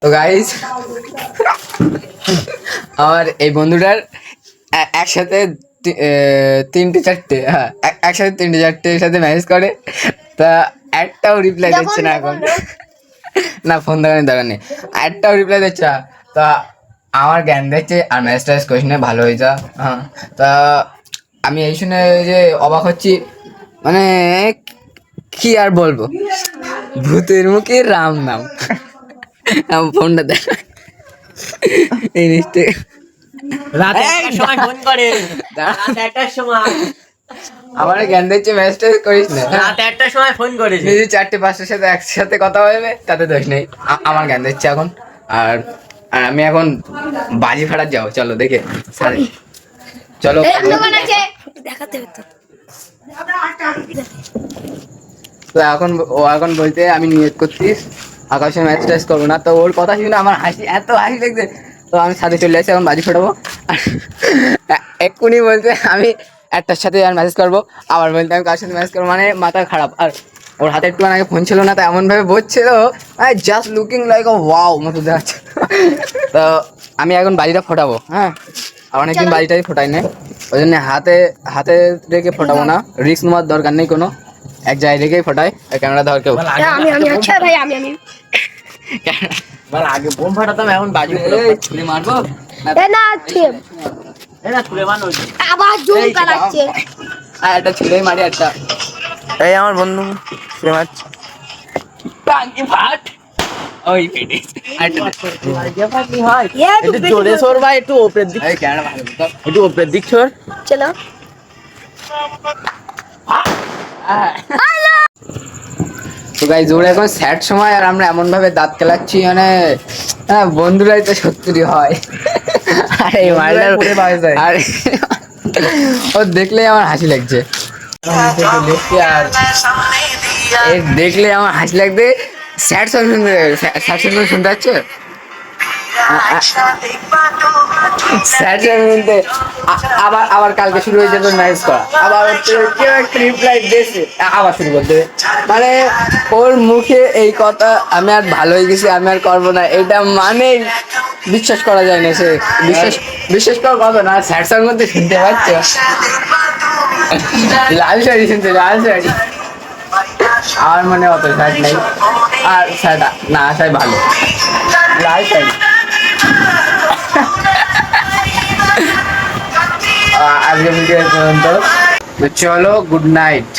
তো গাইস আমার এই বন্ধুটার একসাথে তিনটে চারটে, হ্যাঁ একসাথে তিনটে চারটের সাথে ম্যানেজ করে, তা একটাও রিপ্লাই দিচ্ছে না এখন। না ফোন দেখানোর দরকার নেই, একটাও রিপ্লাই দিচ্ছে না। তা আমার জ্ঞান দিচ্ছে আর ম্যানেজ ট্যানেজ করিস না, ভালো হয়ে যা। হ্যাঁ, তা আমি এই শুনে যে অবাক হচ্ছি, মানে কি আর বলবো, ভূতের মুখে রাম নাম। আমার ফোনটা দেখ এই জিনিসটা রাত 1টার সময় ফোন করে, রাত 1টার সময়, আমার জ্ঞান দিচ্ছে ম্যাসেজ করিস না। রাত 1টার সময় ফোন করেছে। নিজে 4-5টার সাথে একসাথে কথা হবে তাতে দোষ নেই, আমার জ্ঞান দিচ্ছে এখন। আর আর আমি এখন বাজি ফাটার যাবো, চলো দেখে সারে চলো। দেখাতে হতো। তো এখন ও এখন বলতে আমি নিয়ত করছিস আকাশে ম্যাচ ট্যাচ করবো না, তো ওর কথা শুনে আমার হাসি, এত হাসি লাগছে। তো আমি সাথে চলে আসছি, এখন বাজি ফাটাবো। এক্ষুনি বলতে আমি একটার সাথে আর মেসেজ করবো, আবার বলতে আমি কার সাথে মেসেজ করবো, মানে মাথা খারাপ। আর ওর হাতে একটু আগে ফোন ছিল না, তো এমনভাবে বলছিল জাস্ট লুকিং লাইক আ ওয়াও মতো দেখাচ্ছে। তো আমি এখন বাজিটা ফোটাবো, হ্যাঁ আর অনেকদিন বাজিটাই ফোটাই না, ওই জন্য হাতে হাতে রেখে ফোটাবো না, রিস্ক নেওয়ার দরকার নেই কোনো, এক জায়গায় রেখেই ফোটাই। ক্যামেরা ধর কেউ আমি আচ্ছা ভাই আমি আগে বোম ফাটাতাম, এখন বাজি ছুরি মারবো এ না আছে না তুলে মানো। আবার জুম কালাচ্ছে। আর একটা ছুরি মারি একটা। এই আমার বন্ধু ছুলে মারছে। টাঙ্কি ফাট ওই পেটে একটু জোরে সর ভাই, একটু ওপরের দিক, এই ক্যামেরা ভালো তো। একটু ওপরের দিক সর। চলো তো গাইস ওরা এখন স্যাড সময়, আর আমরা এমন ভাবে দাঁত কেলাচ্ছি, মানে বন্ধুরাই তো শত্রু হয়। আর এই মালটার আর ও দেখলেই আমার হাসি লাগছে, আর এই দেখলে আমার হাসি লাগবে। স্যাড সং শুনতে, স্যাড সং শুনতে পাচ্ছ? স্যাড সং শুনতে আবার আবার কালকে শুরু হয়ে যাবে ম্যারেজ করা, আবার কেউ একটা রিপ্লাই দিয়েছে আবার শুরু করতে হবে। মানে ওর মুখে এই কথা আমি আর ভালো হয়ে গেছি, আমি আর করবো না, এটা মানে বিশ্বাস করা যায় না। সে বিশ্বাস করার কথা না, স্যাড সং মধ্যে শুনতে পাচ্ছ, লাল শাড়ি শুনতে, লাল শাড়ি। আমার মনে অত স্যাড নাই, আর স্যাড না আসাই ভালো, লাল শাড়ি। আজকে ভিডিও পর্যন্ত, চলো গুড নাইট।